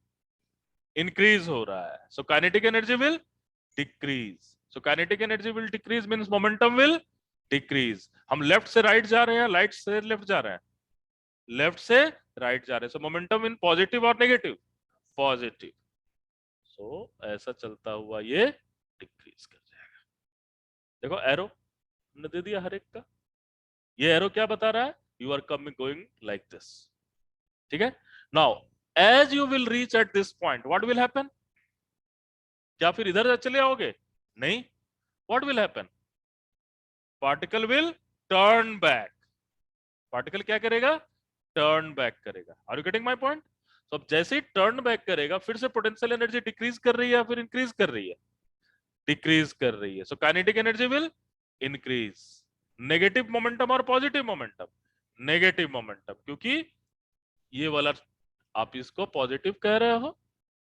इंक्रीज हो रहा है। So kinetic energy will decrease. So kinetic energy will decrease means momentum will decrease. हम लेफ्ट से राइट जा रहे हैं, राइट से लेफ्ट जा रहे हैं, लेफ्ट से राइट जा रहे हैं। सो मोमेंटम इन पॉजिटिव और नेगेटिव, पॉजिटिव। सो ऐसा चलता हुआ ये डिक्रीज कर जाएगा। देखो एरो हमने दे दिया हर एक का, ये एरो क्या बता रहा है, you are coming going like this. ठीक है। Now as you will reach at this point, what will happen, क्या फिर इधर चले आओगे, नहीं, what will happen, particle will turn back. Particle क्या करेगा, टर्न बैक करेगा। Are you getting my point. तो अब जैसे ही टर्न बैक करेगा, फिर से पोटेंशियल एनर्जी डिक्रीज कर रही है या फिर इंक्रीज कर रही है, डिक्रीज कर रही है। So kinetic energy will increase. Negative momentum और पॉजिटिव मोमेंटम, नेगेटिव मोमेंटम, क्योंकि ये वाला आप इसको पॉजिटिव कह रहे हो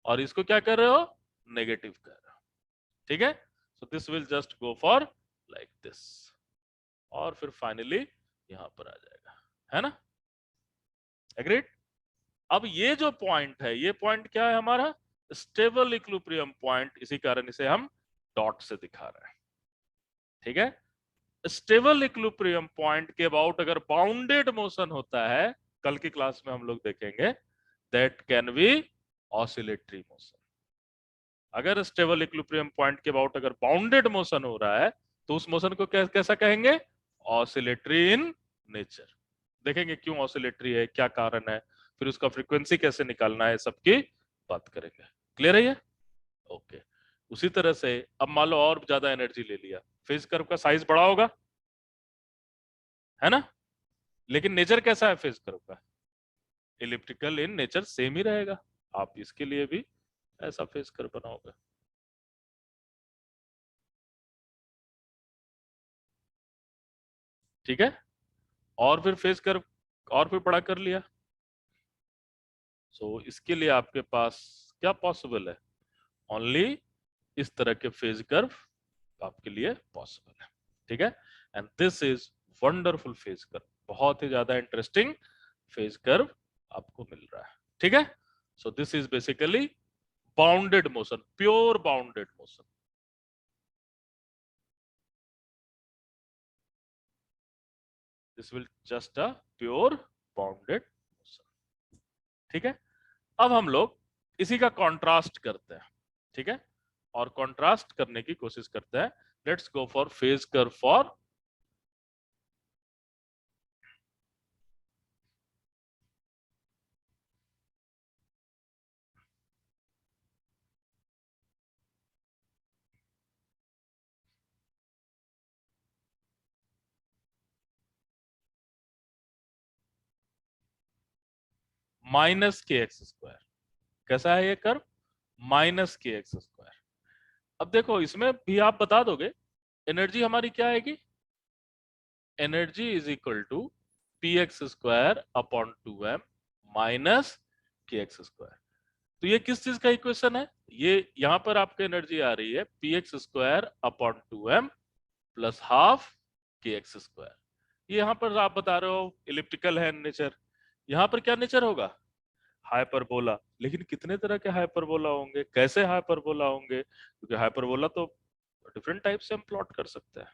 और इसको क्या कर रहे हो, नेगेटिव कह रहे हो। ठीक है। So this will just go for like this, और फिर फाइनली यहां पर आ जाएगा, है ना, एग्रीड। अब ये जो पॉइंट है, ये पॉइंट क्या है हमारा? स्टेबल इक्विलिब्रियम पॉइंट, इसी कारण इसे हम डॉट से दिखा रहे हैं। ठीक है, स्टेबल इक्विलिब्रियम पॉइंट के अबाउट अगर बाउंडेड मोशन होता है, कल की क्लास में हम लोग देखेंगे, that can be oscillatory motion. अगर स्टेबल इक्विलिब्रियम पॉइंट के अबाउट अगर बाउंडेड मोशन हो रहा है, तो उस मोशन को कैसा कहेंगे? Oscillatory in nature. देखेंगे क्यों ऑसिलेटरी है, क्या कारण है, फिर उसका फ्रीक्वेंसी कैसे निकालना है, सबकी बात करेंगे। क्लियर है ये? ओके। उसी तरह से अब मान लो और ज्यादा एनर्जी ले लिया, फेज कर्व का साइज बड़ा होगा, है ना? लेकिन नेचर कैसा है फेज कर्व का? इलिप्टिकल इन नेचर, सेम ही रहेगा। आप इसके लिए भी ऐसा फेज कर्व बनाओगे। ठीक है, और फिर फेज कर्व और फिर बड़ा कर लिया। सो इसके लिए आपके पास क्या पॉसिबल है? ओनली इस तरह के फेज कर्व आपके लिए पॉसिबल है। ठीक है, and this is wonderful phase curve, बहुत ही ज्यादा इंटरेस्टिंग फेज कर्व आपको मिल रहा है। ठीक है, so this is basically bounded motion, pure bounded motion. This will just a pure bounded motion. ठीक है, अब हम लोग इसी का कॉन्ट्रास्ट करते हैं। ठीक है, और कॉन्ट्रास्ट करने की कोशिश करते हैं। Let's go for phase curve for minus K X square. कैसा है ये curve? Minus K X square. अब देखो इसमें भी आप बता दोगे एनर्जी हमारी क्या आएगी? Energy is equal to P x square upon 2m minus K X square. तो ये किस चीज का इक्वेशन है? ये यहां पर आपकी एनर्जी आ रही है P x square upon 2m plus half के एक्स स्क्वायर। ये यहां पर आप बता रहे हो इलिप्टिकल है नेचर, यहां पर क्या नेचर होगा? हाइपरबोला। लेकिन कितने तरह के हाइपरबोला होंगे, कैसे हाइपरबोला होंगे? क्योंकि हाइपरबोला तो डिफरेंट टाइप से हम प्लॉट कर सकते हैं,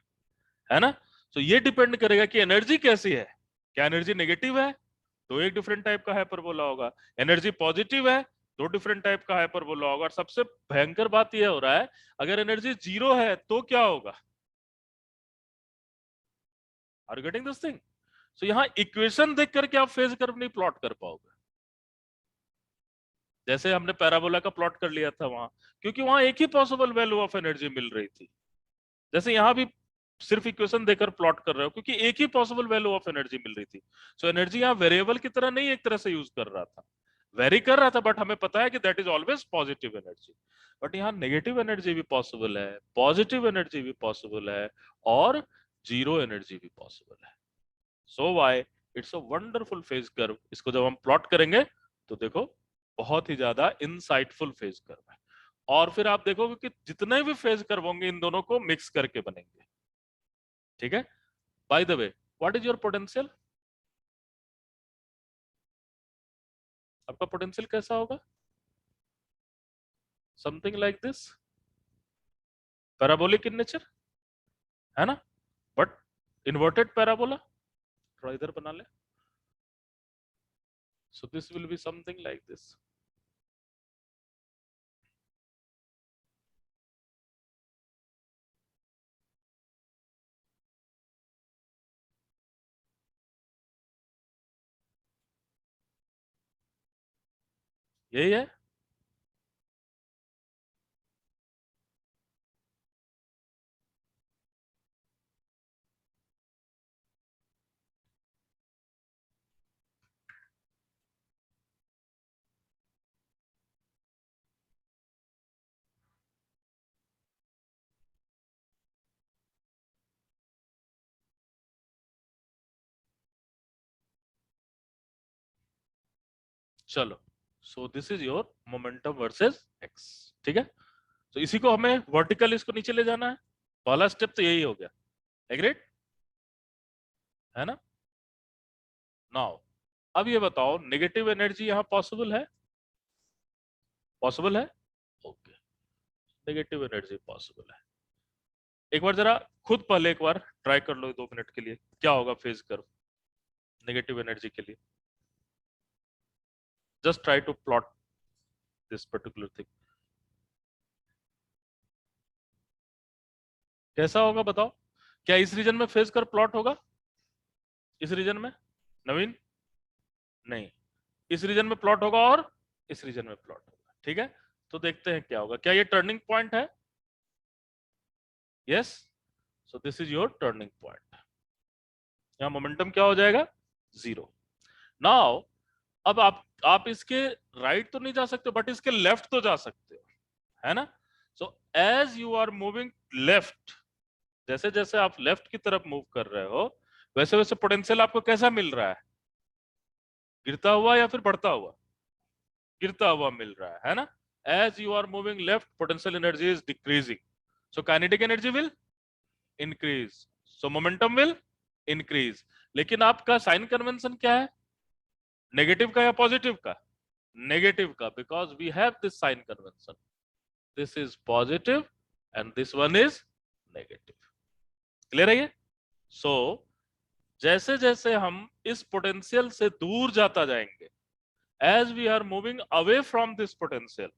है ना? तो ये डिपेंड करेगा कि एनर्जी कैसी है। क्या एनर्जी नेगेटिव है तो एक डिफरेंट टाइप का हाइपरबोला होगा, एनर्जी पॉजिटिव है तो डिफरेंट टाइप का हाइपरबोला होगा। और सबसे भयंकर बात यह हो रहा है, अगर एनर्जी जीरो है तो क्या होगा? Are getting this thing? So यहां इक्वेशन देख करके आप फेज कर्व नहीं प्लॉट कर पाओगे। जैसे हमने पैराबोला का प्लॉट कर लिया था वहां, क्योंकि वहां एक ही पॉसिबल वैल्यू ऑफ एनर्जी मिल रही थी। जैसे यहां भी सिर्फ इक्वेशन देकर प्लॉट कर रहे हो, क्योंकि एक ही पॉसिबल वैल्यू ऑफ एनर्जी मिल रही थी। सो एनर्जी यहाँ वेरिएबल की तरह नहीं एक तरह से यूज कर रहा था, वेरी कर रहा था, बट हमें पता है कि that is always positive energy. But यहाँ नेगेटिव एनर्जी भी पॉसिबल है, पॉजिटिव एनर्जी भी पॉसिबल है, और जीरो एनर्जी भी पॉसिबल है। So why it's a wonderful phase curve. इसको जब हम प्लॉट करेंगे तो देखो बहुत ही ज्यादा इनसाइटफुल फेज कर्व है। और फिर आप देखोगे कि जितने भी फेज कर्व होंगे इन दोनों को मिक्स करके बनेंगे। ठीक है, by the way, what is your potential? आपका पोटेंशियल कैसा होगा? Something like this, parabolic in nature, है ना? But inverted parabola. थोड़ा इधर बना ले। So this will be something like this. यही है। चलो, सो this is your momentum versus x. ठीक है, तो इसी को हमें वर्टिकल इसको नीचे ले जाना है। पहला स्टेप तो यही हो गया, एग्रीड, है ना? नाउ अब ये बताओ नेगेटिव एनर्जी यहाँ पॉसिबल है? पॉसिबल है? ओके, नेगेटिव एनर्जी पॉसिबल है। एक बार जरा खुद पहले एक बार ट्राई कर लो 2 मिनट के लिए, क्या होगा फेज कर्व नेगेटिव एनर्जी के लिए। Just try to plot this particular thing. कैसा होगा बताओ? क्या इस रीजन में फेज कर्व प्लॉट होगा? इस रीजन में नवीन? नहीं, इस रीजन में प्लॉट होगा और इस रीजन में प्लॉट होगा। ठीक है, तो देखते हैं क्या होगा। क्या ये टर्निंग पॉइंट है? Yes, so this is your turning point. यहाँ मोमेंटम क्या हो जाएगा? 0। नाउ अब आप इसके राइट तो नहीं जा सकते, बट इसके लेफ्ट तो जा सकते हो, है ना? So as you are moving left, जैसे जैसे आप लेफ्ट की तरफ मूव कर रहे हो, वैसे वैसे पोटेंशियल आपको कैसा मिल रहा है? गिरता हुआ या फिर बढ़ता हुआ? गिरता हुआ मिल रहा है ना? As you are moving left, potential energy is decreasing, so kinetic energy will increase, so momentum will increase. लेकिन आपका साइन कन्वेंशन क्या है? नेगेटिव का या पॉजिटिव का? नेगेटिव का, because we have this sign convention, this is positive and this one is negative. Clear है ये? सो जैसे जैसे हम इस पोटेंशियल से दूर जाता जाएंगे, as we are moving away from this potential,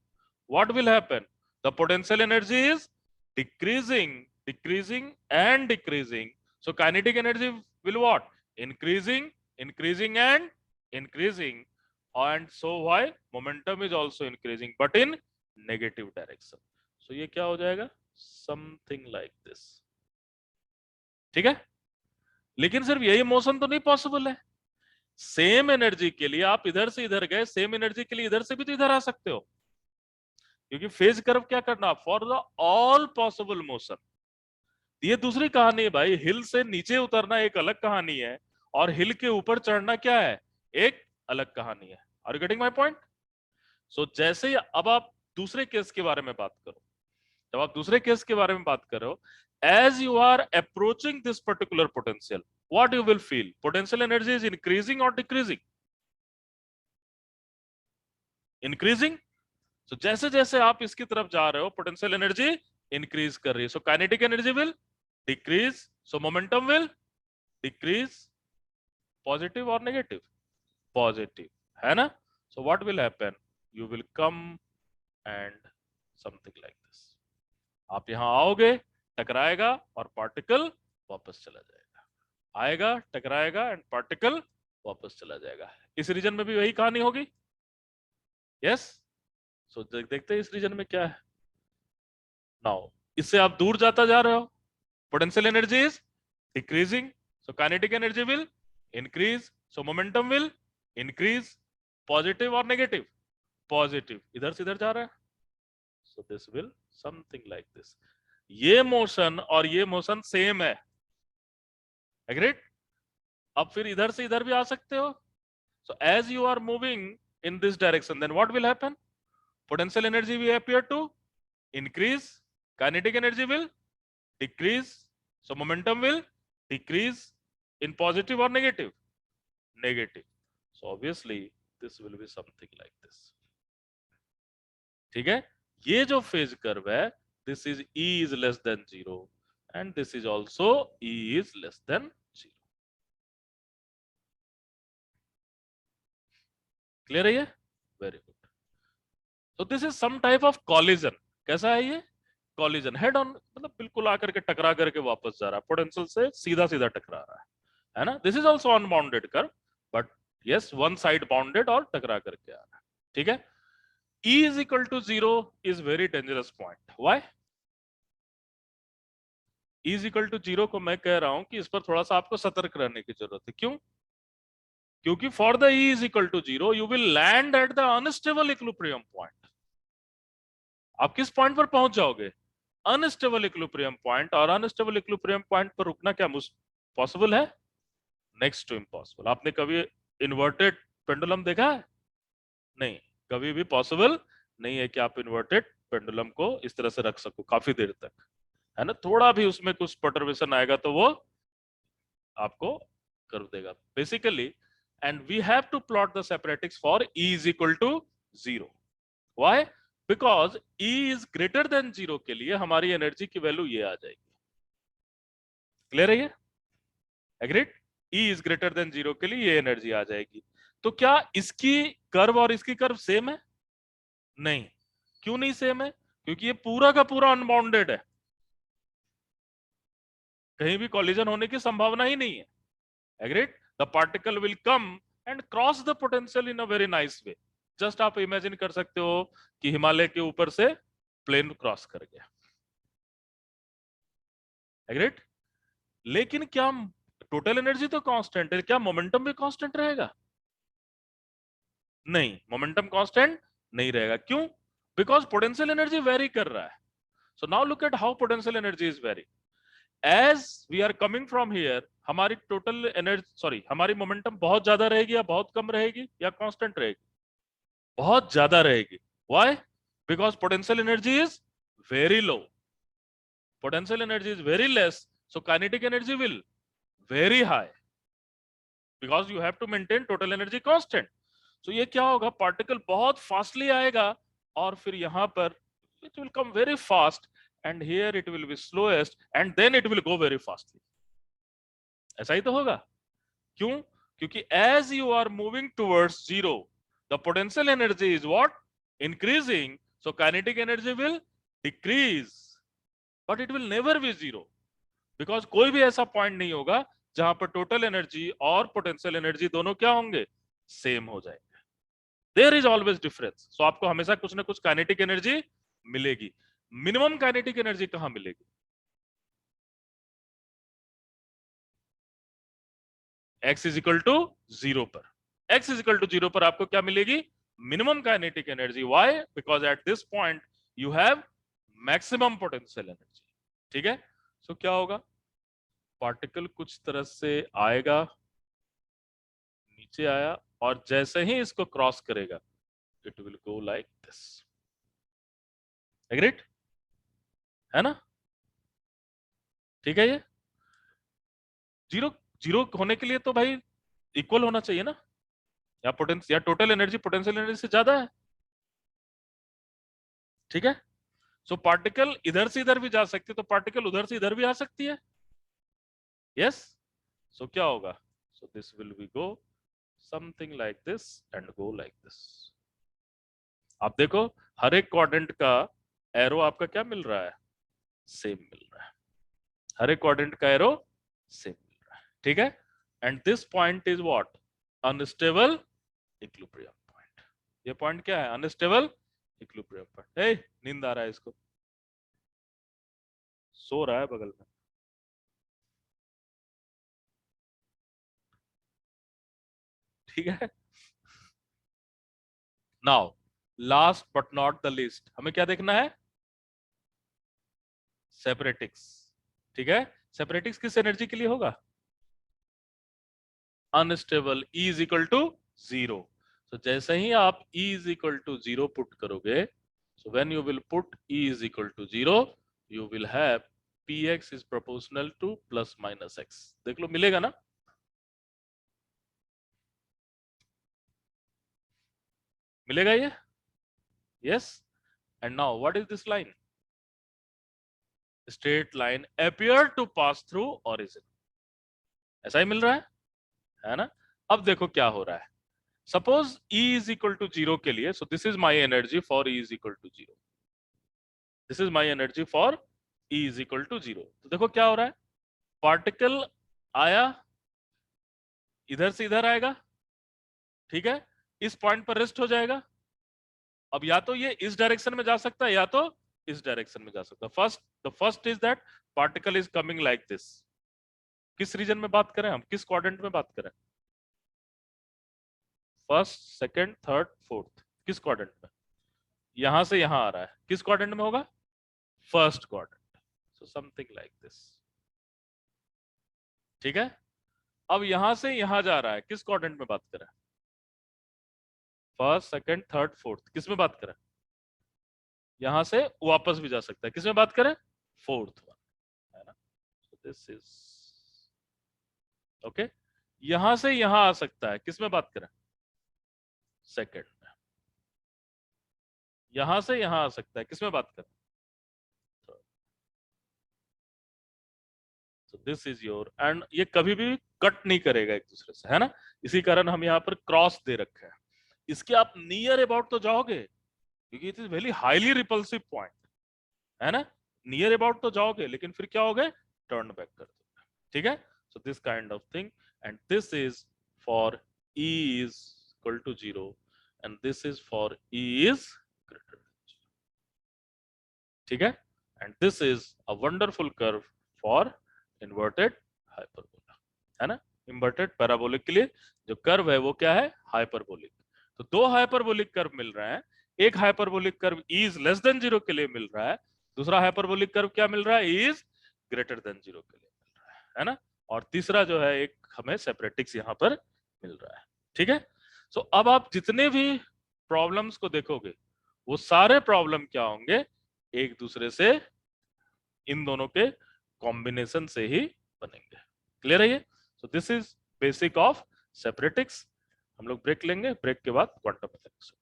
what will happen? The potential energy is decreasing, decreasing and decreasing, so kinetic energy will what? Increasing, increasing and increasing, and so why momentum is also increasing but in negative direction. So ये क्या हो जाएगा? Something like this. ठीक है, लेकिन सिर्फ यही motion तो नहीं पॉसिबल है। सेम एनर्जी के लिए आप इधर से इधर गए, सेम एनर्जी के लिए इधर से भी तो इधर आ सकते हो, क्योंकि फेज कर्व क्या करना? For the all possible motion. ये दूसरी कहानी है भाई, हिल से नीचे उतरना एक अलग कहानी है, और हिल के ऊपर चढ़ना क्या है? एक अलग कहानी है। Are you getting my point? So जैसे अब आप दूसरे केस के बारे में बात करो, जब आप दूसरे केस के बारे में बात करो, as you are approaching this particular potential, what you will feel? Potential energy is increasing or decreasing? Increasing. So जैसे जैसे आप इसकी तरफ जा रहे हो, पोटेंशियल एनर्जी इंक्रीज कर रही है, so kinetic energy will decrease, so momentum will decrease. Positive और नेगेटिव? पॉजिटिव, है ना? So what will happen? You will come and something like this. आप यहां आओगे, टकराएगा और पार्टिकल वापस चला जाएगा, आएगा, टकराएगा एंड पार्टिकल वापस चला जाएगा। इस रीजन में भी वही कहानी होगी। यस, सो देखते हैं इस रीजन में क्या है। नाउ इससे आप दूर जाता जा रहे हो, potential energy is decreasing, so kinetic energy will increase, so momentum will increase. Positive और नेगेटिव? पॉजिटिव, इधर से इधर जा रहा है, so this will something like this. ये मोशन और ये मोशन सेम है, एग्रीड? अब फिर इधर से इधर भी आ सकते हो, so as you are moving in this direction, then what will happen? Potential energy will appear to increase, kinetic energy will decrease, so momentum will decrease in positive or negative? Negative. So obviously this will be something like this. ठीक है, ये जो phase curve है, this is E is less than 0 and this is also E is less than 0. Clear है ये? Very good. तो this is some type of collision. कैसा है ये? कॉलिजन, हेड ऑन, मतलब बिल्कुल आकर के टकरा करके वापस जा रहा है, पोटेंशियल से सीधा सीधा टकरा रहा है ना? This is also unbounded curve, but yes one side bounded और टकरा करके आ रहा है। ठीक है, E is equal to 0 is very dangerous point. Why? E is equal to 0 को मैं कह रहा हूं कि इस पर थोड़ा सा आपको सतर्क रहने की जरूरत है। क्यों? क्योंकि for the E is equal to 0 you will land at the unstable equilibrium point. आप किस पॉइंट पर पहुंच जाओगे? अनस्टेबल इक्विलिब्रियम पॉइंट, और अनस्टेबल इक्विलिब्रियम पॉइंट पर रुकना क्या पॉसिबल है? Next to impossible. आपने कभी इन्वर्टेड पेंडुलम देखा है? नहीं, कभी भी पॉसिबल नहीं है कि आप इन्वर्टेड पेंडुलम को इस तरह से रख सको काफी देर तक, है ना? थोड़ा भी उसमें कुछ परटर्बेशन आएगा तो वो आपको कर देगा। Basically and we have to plot the separatics for E is equal to 0. Why? Because E is greater than 0 के लिए हमारी एनर्जी की वैल्यू ये आ जाएगी. क्लियर है ये? Agreed? E is greater than 0 के लिए ये एनर्जी आ जाएगी. तो क्या इसकी कर्व और इसकी कर्व सेम है? नहीं. क्यों नहीं सेम है? क्योंकि ये पूरा का पूरा अनबाउंडेड है, कहीं भी कॉलिजन होने की संभावना ही नहीं है. Agreed? The particle will come and cross the potential in a very nice way. Just आप इमेजिन कर सकते हो कि हिमालय के ऊपर से प्लेन क्रॉस कर गया. एग्रीड? लेकिन क्या टोटल एनर्जी तो कांस्टेंट है, क्या मोमेंटम भी कांस्टेंट रहेगा? नहीं, मोमेंटम कांस्टेंट नहीं रहेगा. क्यों? बिकॉज पोटेंशियल एनर्जी वेरी कर रहा है. So now look at how potential energy is vary. As we are coming from here, हमारी टोटल एनर्जी हमारी मोमेंटम बहुत ज्यादा रहेगी या बहुत कम रहेगी या कांस्टेंट रहेगी? बहुत ज्यादा रहेगी. Why? Because potential energy is very low. Potential energy is very less, so kinetic energy will very high, because you have to maintain total energy constant. So ये क्या होगा, पार्टिकल बहुत फास्टली आएगा और फिर यहां पर it will come very fast and here it will be slowest and then it will go very fastly. ऐसा ही तो होगा. क्यों? क्योंकि as you are moving towards zero, the potential energy is what? Increasing. So kinetic energy will decrease, but it will never be zero, because कोई भी ऐसा point नहीं होगा जहां पर टोटल एनर्जी और पोटेंशियल एनर्जी दोनों क्या होंगे? सेम हो जाएंगे. There is always difference. So आपको हमेशा कुछ ना कुछ काइनेटिक एनर्जी मिलेगी. मिनिमम काइनेटिक एनर्जी कहां मिलेगी? x इज इक्वल टू 0 पर. x इज इक्वल टू 0 पर आपको क्या मिलेगी? Minimum kinetic energy. Why? Because at this point you have maximum potential energy. ठीक है? सो क्या होगा, पार्टिकल कुछ तरह से आएगा, नीचे आया, और जैसे ही इसको क्रॉस करेगा it will go like this. Agreed? है ना? ठीक है? ये जीरो जीरो होने के लिए तो भाई इक्वल होना चाहिए ना, या पोटेंशियल या टोटल एनर्जी पोटेंशियल एनर्जी से ज्यादा है. ठीक है? सो पार्टिकल इधर से इधर भी जा सकती है, तो पार्टिकल उधर से इधर भी आ सकती है. यस? सो क्या होगा? So this will be go something like this and go like this. आप देखो हर एक क्वाड्रेंट का एरो आपका क्या मिल रहा है? सेम मिल रहा है. हर एक क्वाड्रेंट का एरो सेम मिल रहा है. ठीक है? And this point is what? Unstable equilibrium point. ये पॉइंट क्या है? Unstable equilibrium point. ए, नींद आ रहा है इसको, सो रहा है बगल में. ठीक है? Now last but not the least, हमें क्या देखना है? सेपरेटिक्स. ठीक है? सेपरेटिक्स किस एनर्जी के लिए होगा? Unstable. E is equal to 0. तो जैसे ही आप E is equal to 0 put करोगे, so when you will put E is equal to 0, you will have Px is proportional to plus minus x. देख लो मिलेगा ना? मिलेगा ये? Yes. And now what is this line? Straight line appear to pass through origin. ऐसा ही मिल रहा है ना? अब देखो क्या हो रहा है. Suppose E is equal to 0 के लिए, so this is my energy for E is equal to 0. This is my energy for E is equal to 0. तो देखो क्या हो रहा है, पार्टिकल आया, इधर से इधर आएगा. ठीक है? इस पॉइंट पर रेस्ट हो जाएगा. अब या तो ये इस डायरेक्शन में जा सकता है या तो इस डायरेक्शन में जा सकता है. The first is that particle is coming like this. किस रीजन में बात करें हम? किस क्वाड्रेंट में बात करें? First, second, third, fourth. किस क्वाड्रेंट में? यहां से यहां आ रहा है. किस क्वाड्रेंट में होगा? First quadrant. So something like this. ठीक है? अब यहां से यहां जा रहा है. किस क्वाड्रेंट में बात करें? First, second, third, fourth. किस में बात करें? यहां से वापस भी जा सकता है. किस में बात करें? फोर्थ वन, है ना? So this is okay. यहां से यहां आ सकता है, किस में बात करें, सेकंड में। यहां से यहां आ सकता है, किस में बात करें, तो दिस इज योर, एंड ये कभी भी कट नहीं करेगा एक दूसरे से, है ना। इसी कारण हम यहाँ पर क्रॉस दे रखे हैं। इसके आप नियर अबाउट तो जाओगे, क्योंकि it is very highly repulsive point, है ना। नियर अबाउट तो जाओगे, लेकिन फिर क्या होगे, टर्न बैक कर दोगे, ठीक है। So this kind of thing, and this is for e is equal to 0, and this is for e is greater than 0, ठीक है। And this is a wonderful curve for inverted hyperbola, है ना। Inverted parabolic के लिए जो curve है वो क्या है, हाइपरबोलिक। तो दो हाइपरबोलिक कर्व मिल रहे हैं, एक hyperbolic curve is less than 0 के लिए मिल रहा है, दूसरा हाइपरबोलिक कर्व क्या मिल रहा है, इज ग्रेटर देन 0 के लिए मिल रहा है ना। और तीसरा जो है एक हमें सेपरेटिक्स यहाँ पर मिल रहा है, ठीक है। सो अब आप जितने भी प्रॉब्लम्स को देखोगे, वो सारे प्रॉब्लम क्या होंगे, एक दूसरे से, इन दोनों के कॉम्बिनेशन से ही बनेंगे। क्लियर है ये। So this is basic of separatrix. हम लोग ब्रेक लेंगे, ब्रेक के बाद क्वांटम मैथमेटिक्स।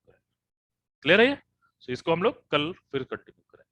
क्लियर है ये। सो इसको हम लोग कल फिर कंटिन्यू करेंगे।